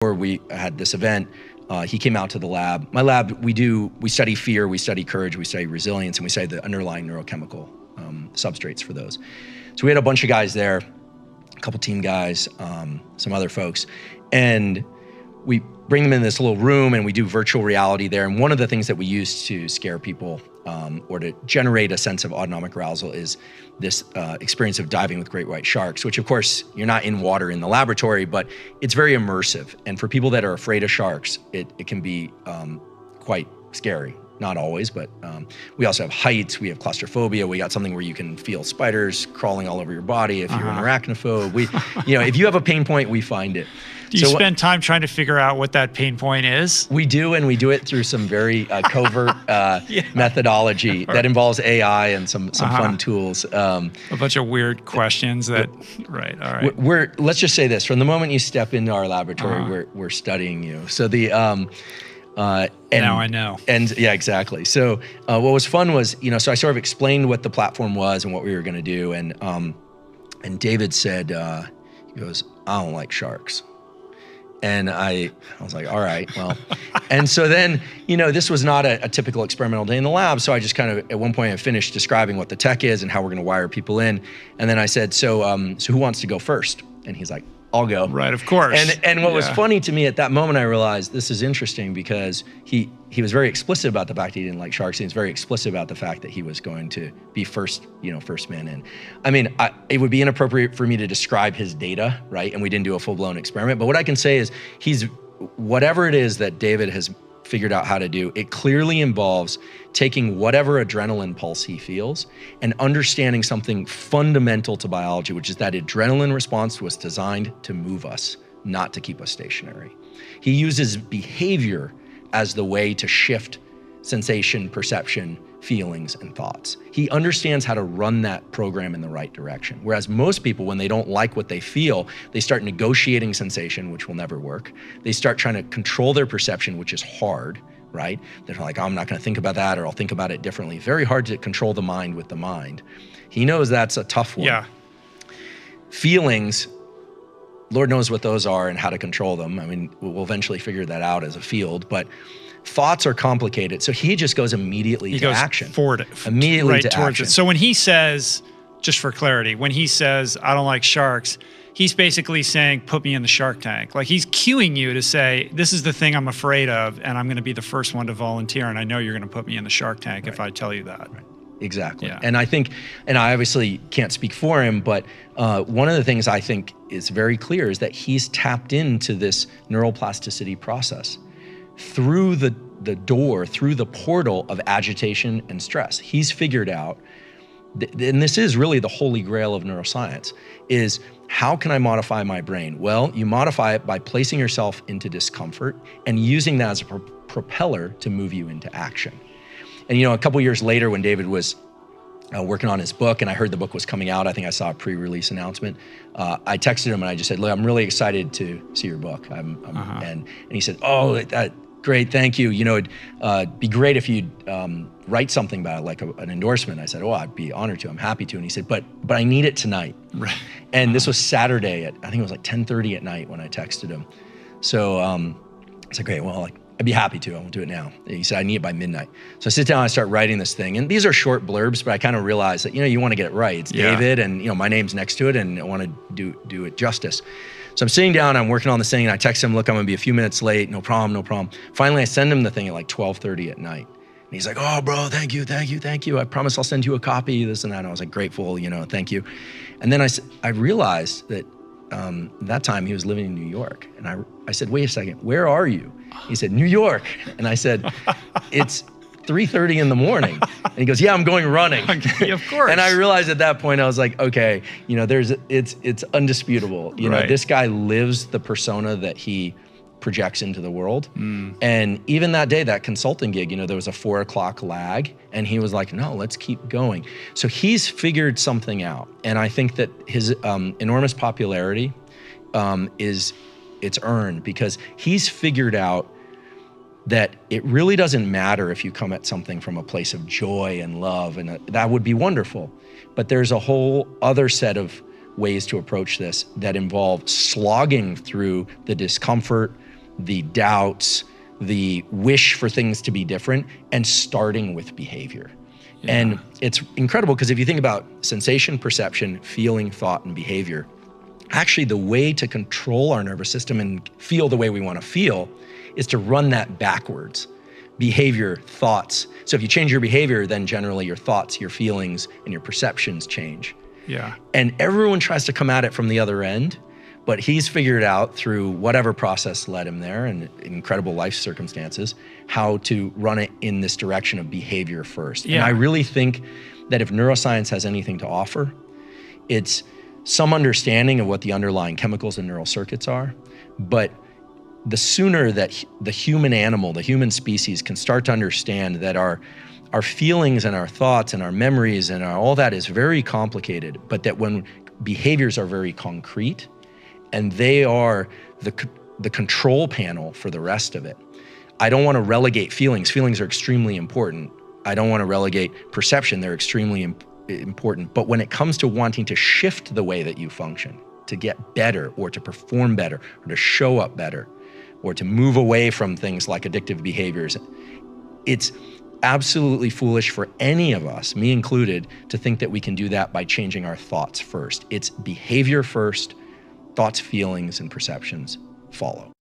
before we had this event, he came out to the lab. My lab, we study fear, we study courage, we study resilience, and we study the underlying neurochemical substrates for those. So we had a bunch of guys there, a couple team guys, some other folks, and we bring them in this little room and we do virtual reality there. And one of the things that we use to scare people or to generate a sense of autonomic arousal is this experience of diving with great white sharks, which of course you're not in water in the laboratory, but it's very immersive. And for people that are afraid of sharks, it can be quite scary. Not always, but we also have heights, we have claustrophobia, we got something where you can feel spiders crawling all over your body if you're an arachnophobe. If you have a pain point, we find it. Do you spend time trying to figure out what that pain point is? We do, and we do it through some very covert methodology that involves AI and some fun tools. A bunch of weird questions that, right, all right. Let's just say this, from the moment you step into our laboratory, we're studying you. So now I know. And yeah, exactly. So what was fun was, so I sort of explained what the platform was and what we were going to do. And David said, he goes, "I don't like sharks." And I was like, all right, well. And so then, this was not a typical experimental day in the lab. So I just kind of, at one point I finished describing what the tech is and how we're going to wire people in. And then I said, so who wants to go first? And he's like, I'll go. Right, of course. And what was funny to me at that moment, I realized this is interesting because he was very explicit about the fact that he didn't like sharks. He was very explicit about the fact that he was going to be first man in. I mean, it would be inappropriate for me to describe his data, right? And we didn't do a full-blown experiment. But what I can say is whatever it is that David has figured out how to do, it clearly involves taking whatever adrenaline pulse he feels and understanding something fundamental to biology, which is that adrenaline response was designed to move us, not to keep us stationary. He uses behavior as the way to shift sensation, perception, feelings, and thoughts. He understands how to run that program in the right direction. Whereas most people, when they don't like what they feel, they start negotiating sensation, which will never work. They start trying to control their perception, which is hard, right? They're like, oh, I'm not gonna think about that, or I'll think about it differently. Very hard to control the mind with the mind. He knows that's a tough one. Yeah. Feelings, Lord knows what those are and how to control them. I mean, we'll eventually figure that out as a field, but thoughts are complicated. So he just goes immediately to action. Immediately right to towards action. it. So when he says, just for clarity, when he says, I don't like sharks, he's basically saying, put me in the shark tank. Like he's cueing you to say, this is the thing I'm afraid of, and I'm going to be the first one to volunteer. And I know you're going to put me in the shark tank if I tell you that. Right. Exactly. Yeah. And I think, and I obviously can't speak for him, but one of the things I think is very clear is that he's tapped into this neuroplasticity process through the door, through the portal of agitation and stress. He's figured out, and this is really the holy grail of neuroscience, is how can I modify my brain? Well, you modify it by placing yourself into discomfort and using that as a propeller to move you into action. And a couple years later when David was working on his book and I heard the book was coming out, I think I saw a pre-release announcement, I texted him and I just said, look, I'm really excited to see your book. And he said, oh, great, thank you. It'd be great if you'd write something about it, like an endorsement. I said, oh, I'd be honored to, I'm happy to. And he said, but I need it tonight. Right. And this was Saturday at, I think it was like 10:30 at night when I texted him. So I said, great, well, I'd be happy to, I won't do it now. And he said, I need it by midnight. So I sit down and I start writing this thing. And these are short blurbs, but I kind of realized that, you want to get it right. It's David and, my name's next to it and I want to do it justice. So I'm sitting down, I'm working on this thing and I text him, look, I'm gonna be a few minutes late. No problem. Finally, I send him the thing at like 12:30 at night. And he's like, oh, bro, thank you. I promise I'll send you a copy, this and that. And I was like, grateful, thank you. And then I realized that that time he was living in New York. And I said, wait a second, where are you? He said, New York. And I said, it's 3:30 in the morning. And he goes, yeah, I'm going running. Of course. And I realized at that point, I was like, okay, it's undisputable. This guy lives the persona that he projects into the world. And even that day, that consulting gig, there was a 4 o'clock lag and he was like, no, let's keep going. So he's figured something out. And I think that his enormous popularity it's earned because he's figured out that it really doesn't matter if you come at something from a place of joy and love, and that would be wonderful. But there's a whole other set of ways to approach this that involve slogging through the discomfort, the doubts, the wish for things to be different, and starting with behavior. Yeah. And it's incredible because if you think about sensation, perception, feeling, thought, and behavior, actually the way to control our nervous system and feel the way we want to feel is to run that backwards. Behavior, thoughts. So if you change your behavior, then generally your thoughts, your feelings, and your perceptions change. Yeah. And everyone tries to come at it from the other end, but he's figured out through whatever process led him there and incredible life circumstances, how to run it in this direction of behavior first. Yeah. And I really think that if neuroscience has anything to offer, it's some understanding of what the underlying chemicals and neural circuits are, but the sooner that the human animal, the human species can start to understand that our feelings and our thoughts and our memories and all that is very complicated, but that when behaviors are very concrete and they are the control panel for the rest of it. I don't want to relegate feelings. Feelings are extremely important. I don't want to relegate perception. They're extremely important. But when it comes to wanting to shift the way that you function, to get better or to perform better or to show up better, or to move away from things like addictive behaviors, it's absolutely foolish for any of us, me included, to think that we can do that by changing our thoughts first. It's behavior first, thoughts, feelings, and perceptions follow.